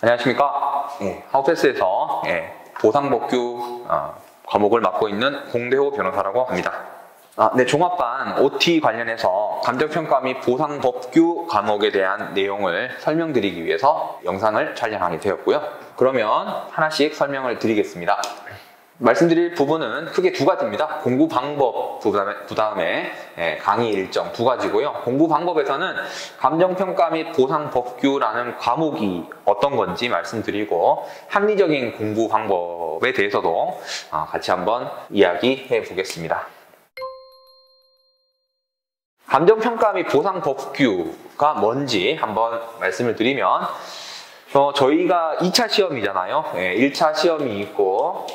안녕하십니까. 하우패스에서 보상법규 과목을 맡고 있는 공대호 변호사라고 합니다. 네, 종합반 OT 관련해서 감정평가 및 보상법규 과목에 대한 내용을 설명드리기 위해서 영상을 촬영하게 되었고요. 그러면 하나씩 설명을 드리겠습니다. 말씀드릴 부분은 크게 두 가지입니다. 공부 방법, 그 다음에 강의 일정 두 가지고요. 공부 방법에서는 감정평가 및 보상법규라는 과목이 어떤 건지 말씀드리고, 합리적인 공부 방법에 대해서도 같이 한번 이야기해 보겠습니다. 감정평가 및 보상법규가 뭔지 한번 말씀을 드리면, 저희가 2차 시험이잖아요. 1차 시험이 있고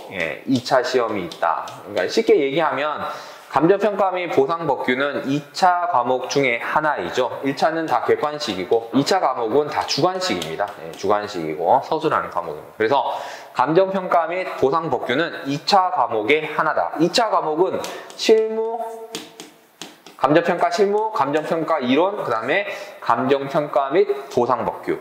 2차 시험이 있다. 그러니까 쉽게 얘기하면 감정평가 및 보상법규는 2차 과목 중에 하나이죠. 1차는 다 객관식이고 2차 과목은 다 주관식입니다. 주관식이고 서술하는 과목입니다. 그래서 감정평가 및 보상법규는 2차 과목의 하나다. 2차 과목은 실무, 감정평가 실무, 감정평가 이론, 그 다음에 감정평가 및 보상법규.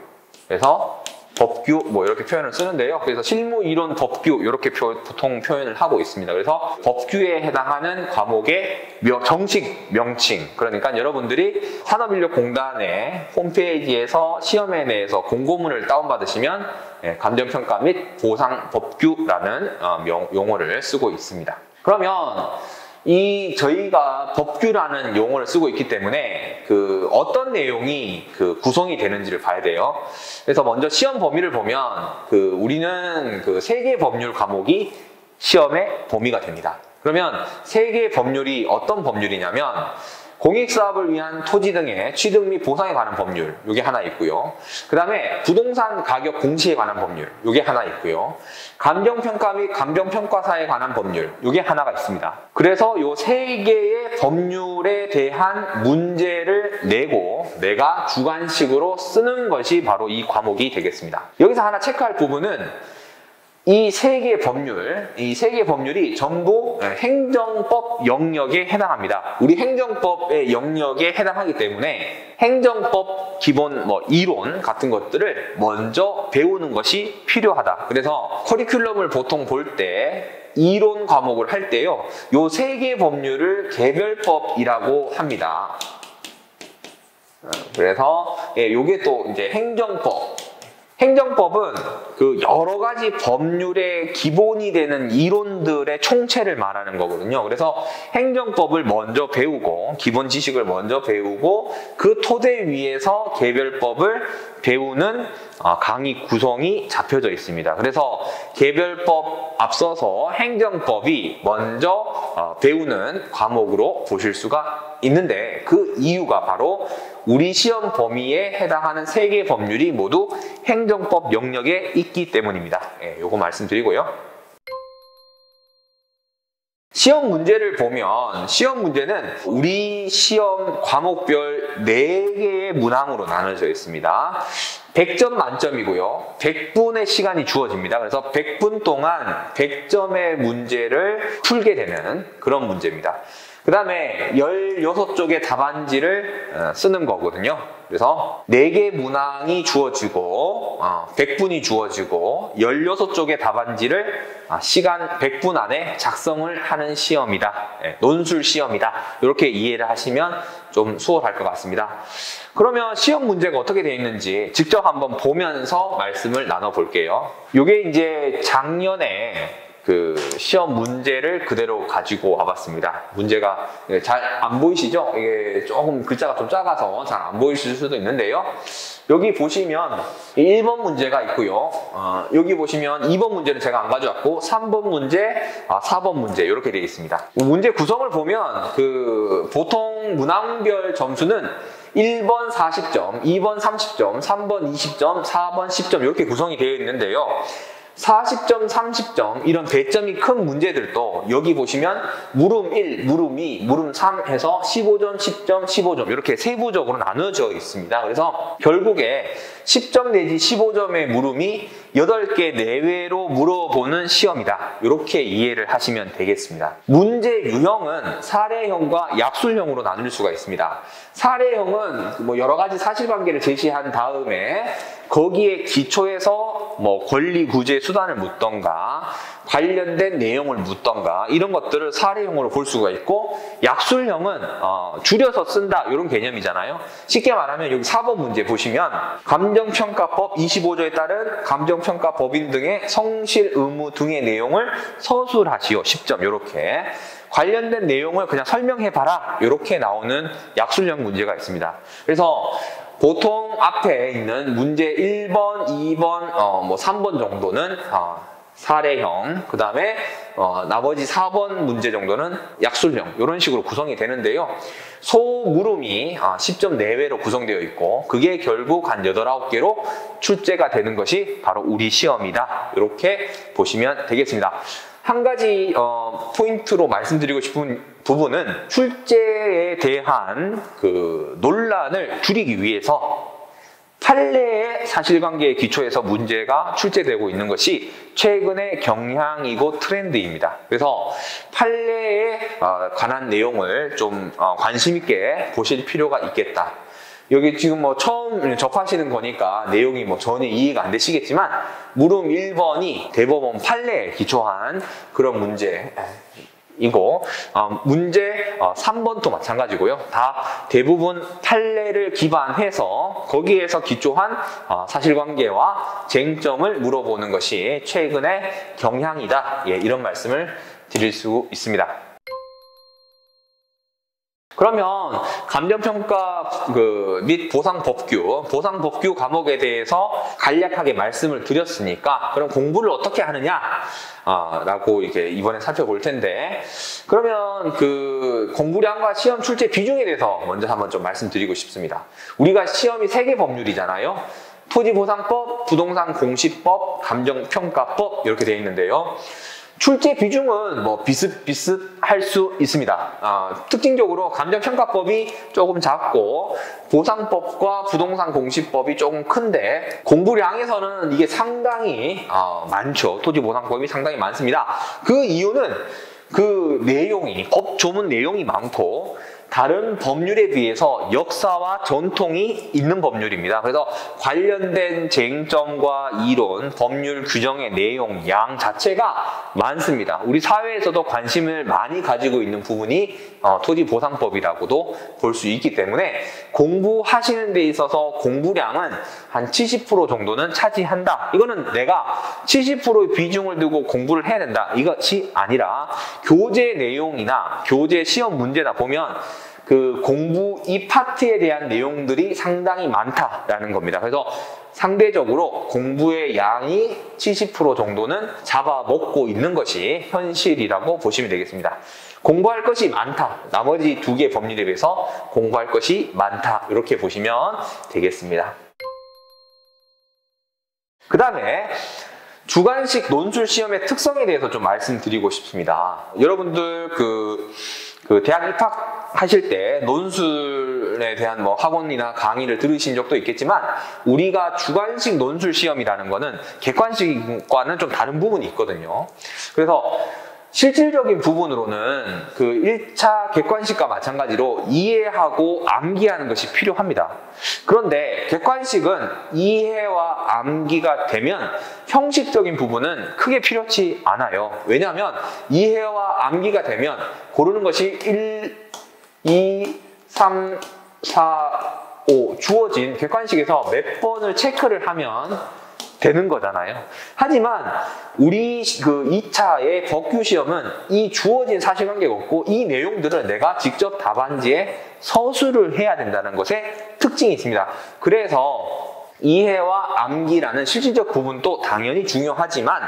그래서 법규 이렇게 표현을 쓰는데요. 그래서 실무, 이론, 법규 이렇게 보통 표현을 하고 있습니다. 그래서 법규에 해당하는 과목의 정식 명칭, 그러니까 여러분들이 산업인력공단의 홈페이지에서 시험에 대해서 공고문을 다운받으시면 감정평가 및 보상법규라는 용어를 쓰고 있습니다. 그러면 저희가 법규라는 용어를 쓰고 있기 때문에 어떤 내용이 구성이 되는지를 봐야 돼요. 그래서 먼저 시험 범위를 보면 우리는 3개 법률 과목이 시험의 범위가 됩니다. 그러면 3개 법률이 어떤 법률이냐면, 공익사업을 위한 토지 등의 취득 및 보상에 관한 법률, 이게 하나 있고요. 그 다음에 부동산 가격 공시에 관한 법률, 이게 하나 있고요. 감정평가 및 감정평가사에 관한 법률, 이게 하나가 있습니다. 그래서 이 3개의 법률에 대한 문제를 내고 내가 주관식으로 쓰는 것이 바로 이 과목이 되겠습니다. 여기서 하나 체크할 부분은 이 3개의 법률이 전부 행정법 영역에 해당합니다. 우리 행정법의 영역에 해당하기 때문에 행정법 기본 이론 같은 것들을 먼저 배우는 것이 필요하다. 그래서 커리큘럼을 보통 볼 때 이론 과목을 할 때요, 요 3개의 법률을 개별법이라고 합니다. 그래서 요게 또 이제 행정법은 여러 가지 법률의 기본이 되는 이론들의 총체를 말하는 거거든요. 그래서 행정법을 먼저 배우고, 기본 지식을 먼저 배우고, 그 토대 위에서 개별법을 배우는 강의 구성이 잡혀져 있습니다. 그래서 개별법 앞서서 행정법이 먼저 배우는 과목으로 보실 수가 있는데, 그 이유가 바로 우리 시험 범위에 해당하는 3개의 법률이 모두 행정법 영역에 있기 때문입니다. 요거 말씀드리고요. 시험 문제를 보면, 시험 문제는 우리 시험 과목별 4개의 문항으로 나눠져 있습니다. 100점 만점이고요. 100분의 시간이 주어집니다. 그래서 100분 동안 100점의 문제를 풀게 되는 그런 문제입니다. 그 다음에 16쪽의 답안지를 쓰는 거거든요. 그래서 4개 문항이 주어지고 100분이 주어지고 16쪽의 답안지를 시간 100분 안에 작성을 하는 시험이다. 논술 시험이다. 이렇게 이해를 하시면 좀 수월할 것 같습니다. 그러면 시험 문제가 어떻게 되어 있는지 직접 한번 보면서 말씀을 나눠볼게요. 이게 이제 작년에 시험 문제를 그대로 가지고 와봤습니다. 문제가 잘 안 보이시죠? 이게 조금 글자가 좀 작아서 잘 안 보이실 수도 있는데요. 여기 보시면 1번 문제가 있고요. 여기 보시면 2번 문제는 제가 안 가져왔고 3번 문제, 4번 문제 이렇게 되어 있습니다. 문제 구성을 보면 보통 문항별 점수는 1번 40점, 2번 30점, 3번 20점, 4번 10점 이렇게 구성이 되어 있는데요. 40점, 30점 이런 배점이 큰 문제들도 여기 보시면 물음 1, 물음 2, 물음 3 해서 15점, 10점, 15점 이렇게 세부적으로 나눠져 있습니다. 그래서 결국에 10점 내지 15점의 물음이 8개 내외로 물어보는 시험이다. 이렇게 이해를 하시면 되겠습니다. 문제 유형은 사례형과 약술형으로 나눌 수가 있습니다. 사례형은 뭐 여러 가지 사실관계를 제시한 다음에 거기에 기초해서 뭐 권리 구제 수단을 묻던가 관련된 내용을 묻던가 이런 것들을 사례형으로 볼 수가 있고, 약술형은 줄여서 쓴다 이런 개념이잖아요. 쉽게 말하면 여기 4번 문제 보시면 감정평가법 25조에 따른 감정평가 법인 등의 성실 의무 등의 내용을 서술하시오 10점 이렇게 관련된 내용을 그냥 설명해봐라 이렇게 나오는 약술형 문제가 있습니다. 그래서 보통 앞에 있는 문제 1번, 2번, 뭐 3번 정도는 사례형, 그 다음에 나머지 4번 문제 정도는 약술형 이런 식으로 구성이 되는데요. 소물음이 10점 내외로 구성되어 있고 그게 결국 한 8, 9개로 출제가 되는 것이 바로 우리 시험이다. 이렇게 보시면 되겠습니다. 한 가지 포인트로 말씀드리고 싶은 부분은 출제에 대한 그 논란을 줄이기 위해서 판례의 사실관계에 기초해서 문제가 출제되고 있는 것이 최근의 경향이고 트렌드입니다. 그래서 판례에 관한 내용을 좀 관심 있게 보실 필요가 있겠다. 여기 지금 뭐 처음 접하시는 거니까 내용이 뭐 전혀 이해가 안 되시겠지만 물음 1번이 대법원 판례에 기초한 그런 문제이고 문제 3번도 마찬가지고요. 다 대부분 판례를 기반해서 거기에서 기초한 사실관계와 쟁점을 물어보는 것이 최근의 경향이다. 예, 이런 말씀을 드릴 수 있습니다. 그러면 감정평가 및 보상법규 과목에 대해서 간략하게 말씀을 드렸으니까 그럼 공부를 어떻게 하느냐 라고 이번에 살펴볼 텐데, 그러면 그 공부량과 시험 출제 비중에 대해서 먼저 한번 좀 말씀드리고 싶습니다. 우리가 시험이 3개 법률이잖아요. 토지보상법, 부동산공시법, 감정평가법 이렇게 되어 있는데요. 출제 비중은 뭐 비슷비슷할 수 있습니다. 특징적으로 감정평가법이 조금 작고 보상법과 부동산공시법이 조금 큰데 공부량에서는 이게 상당히 많죠. 토지보상법이 상당히 많습니다. 그 이유는 그 내용이 법 조문 내용이 많고 다른 법률에 비해서 역사와 전통이 있는 법률입니다. 그래서 관련된 쟁점과 이론, 법률 규정의 내용, 양 자체가 많습니다. 우리 사회에서도 관심을 많이 가지고 있는 부분이 토지보상법이라고도 볼 수 있기 때문에 공부하시는 데 있어서 공부량은 한 70% 정도는 차지한다. 이거는 내가 70%의 비중을 두고 공부를 해야 된다. 이것이 아니라 교재 내용이나 교재 시험 문제다 보면 그 공부 이 파트에 대한 내용들이 상당히 많다라는 겁니다. 그래서 상대적으로 공부의 양이 70% 정도는 잡아먹고 있는 것이 현실이라고 보시면 되겠습니다. 공부할 것이 많다. 나머지 2개 법률에 비해서 공부할 것이 많다. 이렇게 보시면 되겠습니다. 그 다음에 주관식 논술 시험의 특성에 대해서 좀 말씀드리고 싶습니다. 여러분들 그 대학 입학하실 때 논술에 대한 뭐 학원이나 강의를 들으신 적도 있겠지만 우리가 주관식 논술 시험이라는 거는 객관식과는 좀 다른 부분이 있거든요. 그래서 실질적인 부분으로는 그 1차 객관식과 마찬가지로 이해하고 암기하는 것이 필요합니다. 그런데 객관식은 이해와 암기가 되면 형식적인 부분은 크게 필요치 않아요. 왜냐하면 이해와 암기가 되면 고르는 것이 1, 2, 3, 4, 5 주어진 객관식에서 몇 번을 체크를 하면 되는 거잖아요. 하지만 우리 그 2차의 법규 시험은 이 주어진 사실관계가 없고 이 내용들을 내가 직접 답안지에 서술을 해야 된다는 것에 특징이 있습니다. 그래서 이해와 암기라는 실질적 부분도 당연히 중요하지만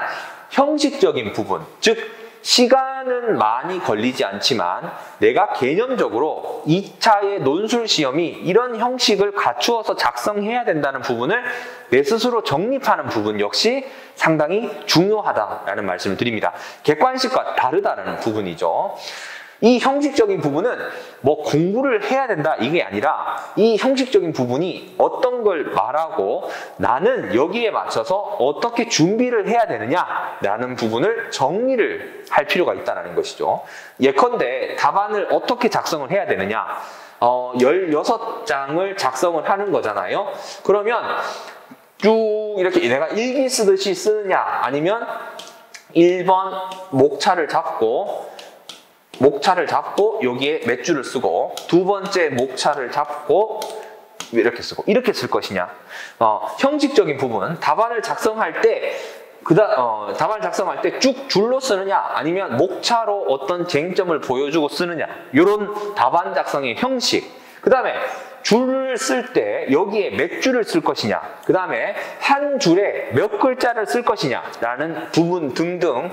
형식적인 부분, 즉 시간은 많이 걸리지 않지만 내가 개념적으로 2차의 논술 시험이 이런 형식을 갖추어서 작성해야 된다는 부분을 내 스스로 정립하는 부분 역시 상당히 중요하다라는 말씀을 드립니다. 객관식과 다르다는 부분이죠. 이 형식적인 부분은 뭐 공부를 해야 된다 이게 아니라 이 형식적인 부분이 어떤 걸 말하고 나는 여기에 맞춰서 어떻게 준비를 해야 되느냐라는 부분을 정리를 할 필요가 있다는 것이죠. 예컨대 답안을 어떻게 작성을 해야 되느냐, 16장을 작성을 하는 거잖아요. 그러면 쭉 이렇게 내가 일기 쓰듯이 쓰느냐, 아니면 1번 목차를 잡고 여기에 몇 줄을 쓰고, 두 번째 목차를 잡고 이렇게 쓰고 이렇게 쓸 것이냐. 형식적인 부분, 답안을 작성할 때 쭉 줄로 쓰느냐, 아니면 목차로 어떤 쟁점을 보여주고 쓰느냐, 이런 답안 작성의 형식. 그 다음에 줄을 쓸 때 여기에 몇 줄을 쓸 것이냐, 그 다음에 한 줄에 몇 글자를 쓸 것이냐 라는 부분 등등,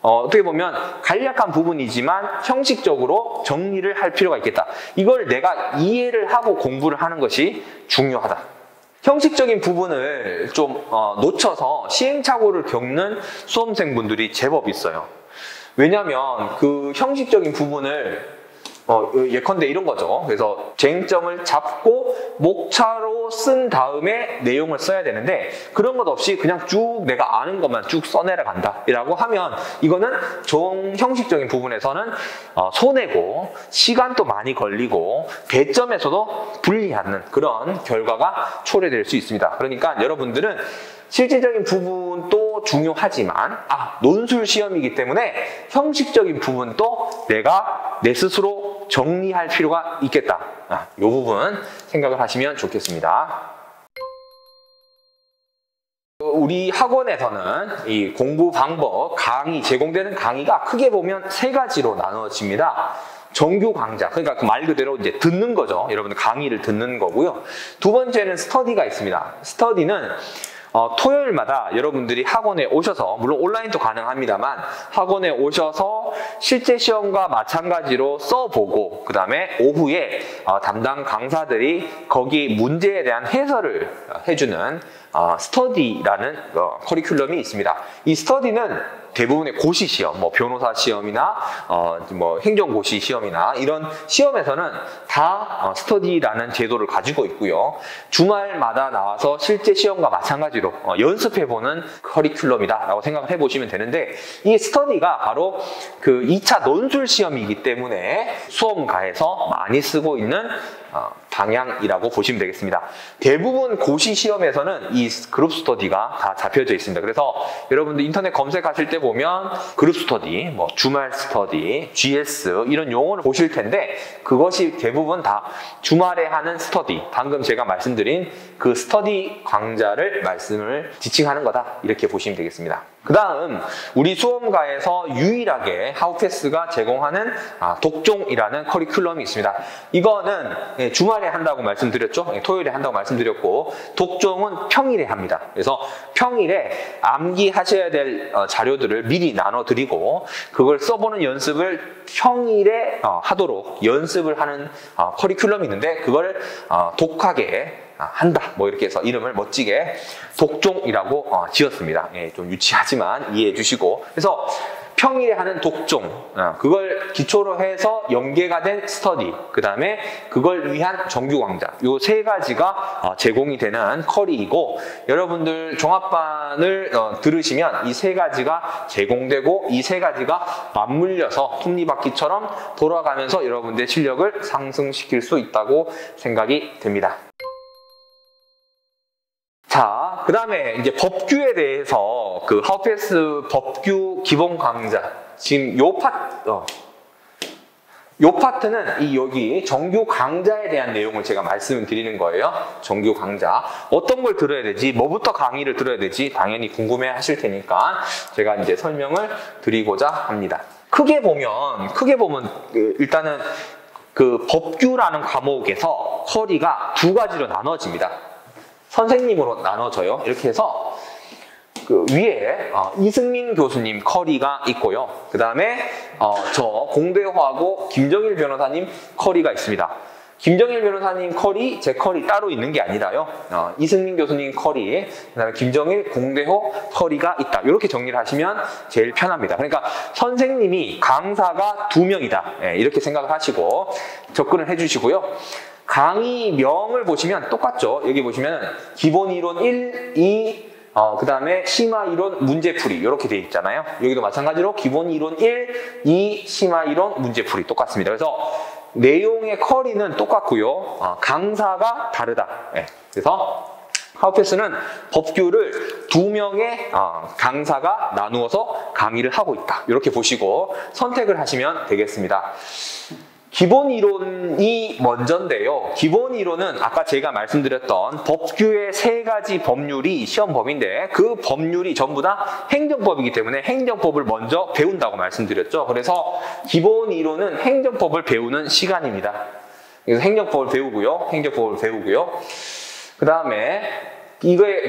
어떻게 보면 간략한 부분이지만 형식적으로 정리를 할 필요가 있겠다. 이걸 내가 이해를 하고 공부를 하는 것이 중요하다. 형식적인 부분을 좀 놓쳐서 시행착오를 겪는 수험생분들이 제법 있어요. 왜냐하면 그 형식적인 부분을 예컨대 이런 거죠. 그래서 쟁점을 잡고 목차로 쓴 다음에 내용을 써야 되는데, 그런 것 없이 그냥 쭉 내가 아는 것만 쭉 써내려간다 라고 하면 이거는 형식적인 부분에서는 손해고 시간도 많이 걸리고 배점에서도 불리하는 그런 결과가 초래될 수 있습니다. 그러니까 여러분들은 실질적인 부분도 중요하지만 논술 시험이기 때문에 형식적인 부분도 내가 내 스스로 정리할 필요가 있겠다. 이 부분 생각을 하시면 좋겠습니다. 우리 학원에서는 이 공부 방법 제공되는 강의가 크게 보면 3가지로 나눠집니다. 정규 강좌, 그러니까 그 말 그대로 이제 듣는 거죠. 여러분들 강의를 듣는 거고요. 두 번째는 스터디가 있습니다. 스터디는 토요일마다 여러분들이 학원에 오셔서, 물론 온라인도 가능합니다만 학원에 오셔서 실제 시험과 마찬가지로 써보고, 그 다음에 오후에 담당 강사들이 거기 문제에 대한 해설을 해주는 스터디라는 커리큘럼이 있습니다. 이 스터디는 대부분의 고시 시험, 변호사 시험이나 행정고시 시험이나 이런 시험에서는 다 스터디라는 제도를 가지고 있고요. 주말마다 나와서 실제 시험과 마찬가지로 연습해보는 커리큘럼이다라고 생각을 해보시면 되는데, 이 스터디가 바로 그 2차 논술 시험이기 때문에 수험가에서 많이 쓰고 있는 방향이라고 보시면 되겠습니다. 대부분 고시 시험에서는 이 그룹 스터디가 다 잡혀져 있습니다. 그래서 여러분들 인터넷 검색하실 때 보면 그룹 스터디, 주말 스터디, GS 이런 용어를 보실 텐데, 그것이 대부분 다 주말에 하는 스터디, 방금 제가 말씀드린 그 스터디 강좌를 지칭하는 거다, 이렇게 보시면 되겠습니다. 그 다음 우리 수험가에서 유일하게 하우패스가 제공하는 독종이라는 커리큘럼이 있습니다. 이거는 주말에 한다고 말씀드렸죠. 토요일에 한다고 말씀드렸고, 독종은 평일에 합니다. 그래서 평일에 암기하셔야 될 자료들을 미리 나눠드리고 그걸 써보는 연습을 평일에 하도록 연습을 하는 커리큘럼이 있는데, 그걸 독하게 한다, 이렇게 해서 이름을 멋지게 독종이라고 지었습니다. 좀 유치하지만 이해해 주시고, 그래서 평일에 하는 독종, 그걸 기초로 해서 연계가 된 스터디, 그 다음에 그걸 위한 정규 강좌, 요 3가지가 제공이 되는 커리이고, 여러분들 종합반을 들으시면 이 3가지가 제공되고 이 3가지가 맞물려서 톱니바퀴처럼 돌아가면서 여러분들의 실력을 상승시킬 수 있다고 생각이 됩니다. 자, 그 다음에 이제 법규에 대해서 그 하우패스 법규 기본 강좌, 지금 요 파트는 여기 정규 강좌에 대한 내용을 제가 말씀을 드리는 거예요. 정규 강좌. 어떤 걸 들어야 되지, 뭐부터 강의를 들어야 되지 당연히 궁금해 하실 테니까 제가 이제 설명을 드리고자 합니다. 크게 보면 일단은 그 법규라는 과목에서 커리가 2가지로 나눠집니다. 선생님으로 나눠져요. 이렇게 해서 그 위에 이승민 교수님 커리가 있고요. 그 다음에 저 공대화고 김정일 변호사님 커리가 있습니다. 김정일 변호사님 컬이 제 컬이 따로 있는 게 아니라요. 이승민 교수님 컬이, 그다음에 김정일 공대호 컬이가 있다. 이렇게 정리를 하시면 제일 편합니다. 그러니까 선생님이 강사가 2명이다. 이렇게 생각을 하시고 접근을 해주시고요. 강의명을 보시면 똑같죠. 여기 보시면 기본 이론 1, 2, 그 다음에 심화 이론 문제풀이 이렇게 되어 있잖아요. 여기도 마찬가지로 기본 이론 1, 2, 심화 이론 문제풀이 똑같습니다. 그래서 내용의 컬이는 똑같고요. 강사가 다르다. 그래서 하우패스는 법규를 2명의 강사가 나누어서 강의를 하고 있다. 이렇게 보시고 선택을 하시면 되겠습니다. 기본 이론이 먼저인데요. 기본 이론은 아까 제가 말씀드렸던 법규의 3가지 법률이 시험 범위인데 그 법률이 전부 다 행정법이기 때문에 행정법을 먼저 배운다고 말씀드렸죠. 그래서 기본 이론은 행정법을 배우는 시간입니다. 그래서 행정법을 배우고요. 그 다음에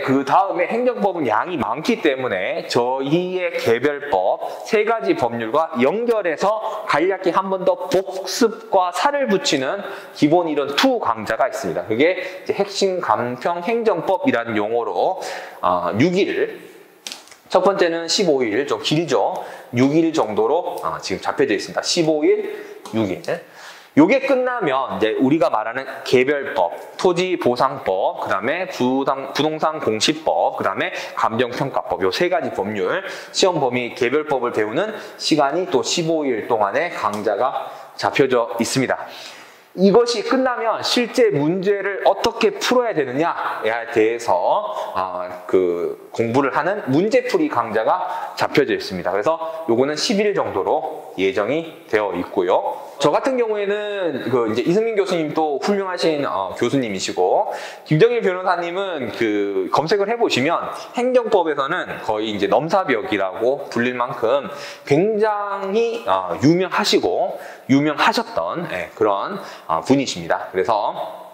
그 다음에 행정법은 양이 많기 때문에 저희의 개별법 3가지 법률과 연결해서 간략히 한 번 더 복습과 살을 붙이는 기본 이론 2 강좌가 있습니다. 그게 이제 핵심 간평 행정법이라는 용어로 6일, 첫 번째는 15일, 좀 길죠. 6일 정도로 지금 잡혀져 있습니다. 15일, 6일. 요게 끝나면 이제 우리가 말하는 개별법, 토지보상법, 그 다음에 부동산 공시법, 그 다음에 감정평가법 요 3가지 법률, 시험 범위 개별법을 배우는 시간이 또 15일 동안의 강좌가 잡혀져 있습니다. 이것이 끝나면 실제 문제를 어떻게 풀어야 되느냐에 대해서 그 공부를 하는 문제풀이 강좌가 잡혀져 있습니다. 그래서 요거는 10일 정도로 예정이 되어 있고요. 저 같은 경우에는 이제 이승민 교수님도 훌륭하신 교수님이시고 김정일 변호사님은 검색을 해보시면 행정법에서는 거의 이제 넘사벽이라고 불릴 만큼 굉장히 유명하셨던 그런 분이십니다. 그래서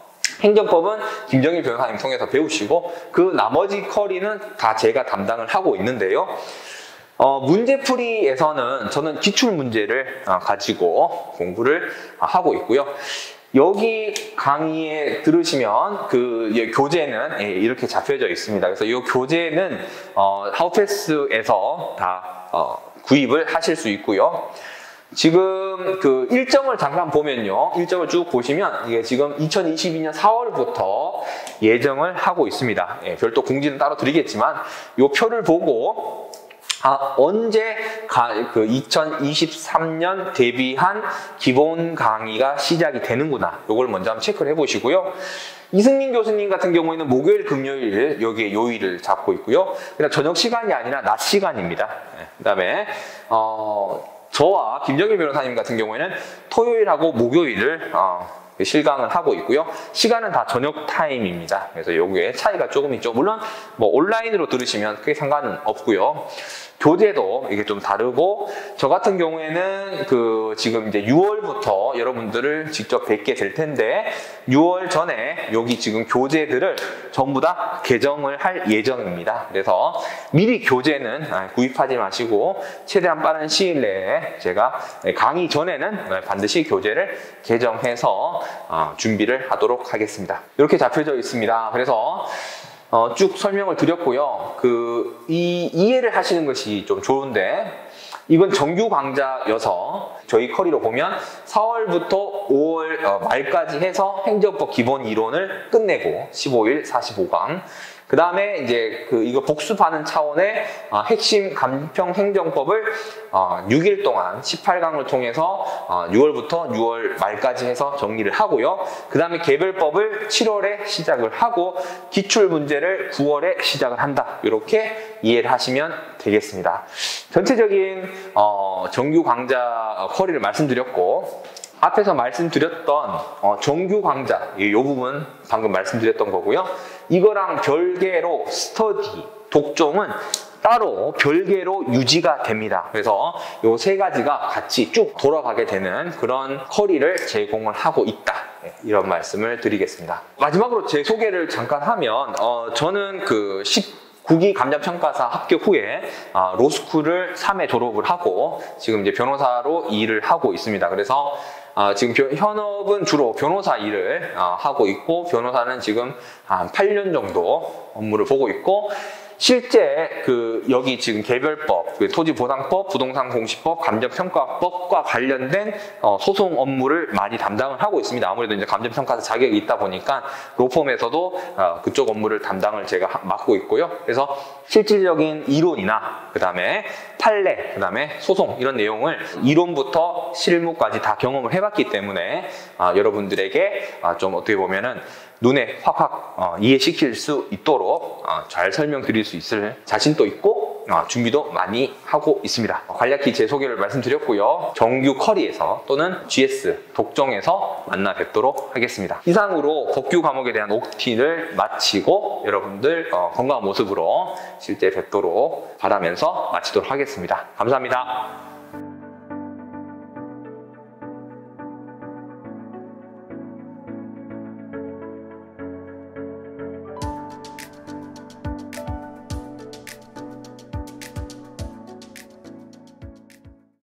행정법은 김정일 변호사님 통해서 배우시고 그 나머지 커리는 다 제가 담당을 하고 있는데요. 문제풀이에서는 저는 기출문제를 가지고 공부를 하고 있고요. 여기 강의에 들으시면 교재는 이렇게 잡혀져 있습니다. 그래서 이 교재는 하우패스에서 다 구입을 하실 수 있고요. 지금 일정을 잠깐 보면요. 일정을 쭉 보시면 이게 지금 2022년 4월부터 예정을 하고 있습니다. 별도 공지는 따로 드리겠지만 이 표를 보고 언제 2023년 대비한 기본 강의가 시작이 되는구나. 이걸 먼저 한번 체크를 해보시고요. 이승민 교수님 같은 경우에는 목요일, 금요일 여기에 요일을 잡고 있고요. 그냥 저녁 시간이 아니라 낮 시간입니다. 그 다음에 저와 김정일 변호사님 같은 경우에는 토요일하고 목요일을 실강을 하고 있고요. 시간은 다 저녁 타임입니다. 그래서 여기에 차이가 조금 있죠. 물론 온라인으로 들으시면 크게 상관은 없고요. 교재도 이게 좀 다르고 저 같은 경우에는 지금 이제 6월부터 여러분들을 직접 뵙게 될 텐데 6월 전에 여기 지금 교재들을 전부 다 개정을 할 예정입니다. 그래서 미리 교재는 구입하지 마시고 최대한 빠른 시일 내에 제가 강의 전에는 반드시 교재를 개정해서 준비를 하도록 하겠습니다. 이렇게 잡혀져 있습니다. 그래서 쭉 설명을 드렸고요. 이해를 하시는 것이 좀 좋은데 이건 정규 강좌여서 저희 커리로 보면 4월부터 5월 말까지 해서 행정법 기본 이론을 끝내고 15일 45강 그 다음에 이제 이거 복습하는 차원의 핵심 간평 행정법을 6일 동안 18강을 통해서 6월부터 6월 말까지 해서 정리를 하고요. 그 다음에 개별법을 7월에 시작을 하고 기출 문제를 9월에 시작을 한다. 이렇게 이해를 하시면 되겠습니다. 전체적인 정규 강좌 커리를 말씀드렸고 앞에서 말씀드렸던 정규 강좌 이 부분 방금 말씀드렸던 거고요. 이거랑 별개로 스터디, 독종은 따로 별개로 유지가 됩니다. 그래서 이 3가지가 같이 쭉 돌아가게 되는 그런 커리를 제공을 하고 있다. 이런 말씀을 드리겠습니다. 마지막으로 제 소개를 잠깐 하면 저는 19기 감정평가사 합격 후에 로스쿨을 3회 졸업을 하고 지금 이제 변호사로 일을 하고 있습니다. 그래서 지금 현업은 주로 변호사 일을 하고 있고, 변호사는 지금 한 8년 정도 업무를 보고 있고, 실제 여기 지금 개별법, 토지보상법, 부동산공시법, 감정평가법과 관련된 소송 업무를 많이 담당을 하고 있습니다. 아무래도 이제 감정평가사 자격이 있다 보니까 로펌에서도 그쪽 업무를 담당을 제가 맡고 있고요. 그래서 실질적인 이론이나 그다음에 판례, 그다음에 소송 이런 내용을 이론부터 실무까지 다 경험을 해봤기 때문에 여러분들에게 좀 어떻게 보면은 눈에 확확 이해시킬 수 있도록 잘 설명드릴 수 있을 자신도 있고 준비도 많이 하고 있습니다. 간략히 제 소개를 말씀드렸고요. 정규 커리에서 또는 GS 독정에서 만나 뵙도록 하겠습니다. 이상으로 법규 과목에 대한 OT를 마치고 여러분들 건강한 모습으로 실제 뵙도록 바라면서 마치도록 하겠습니다. 감사합니다.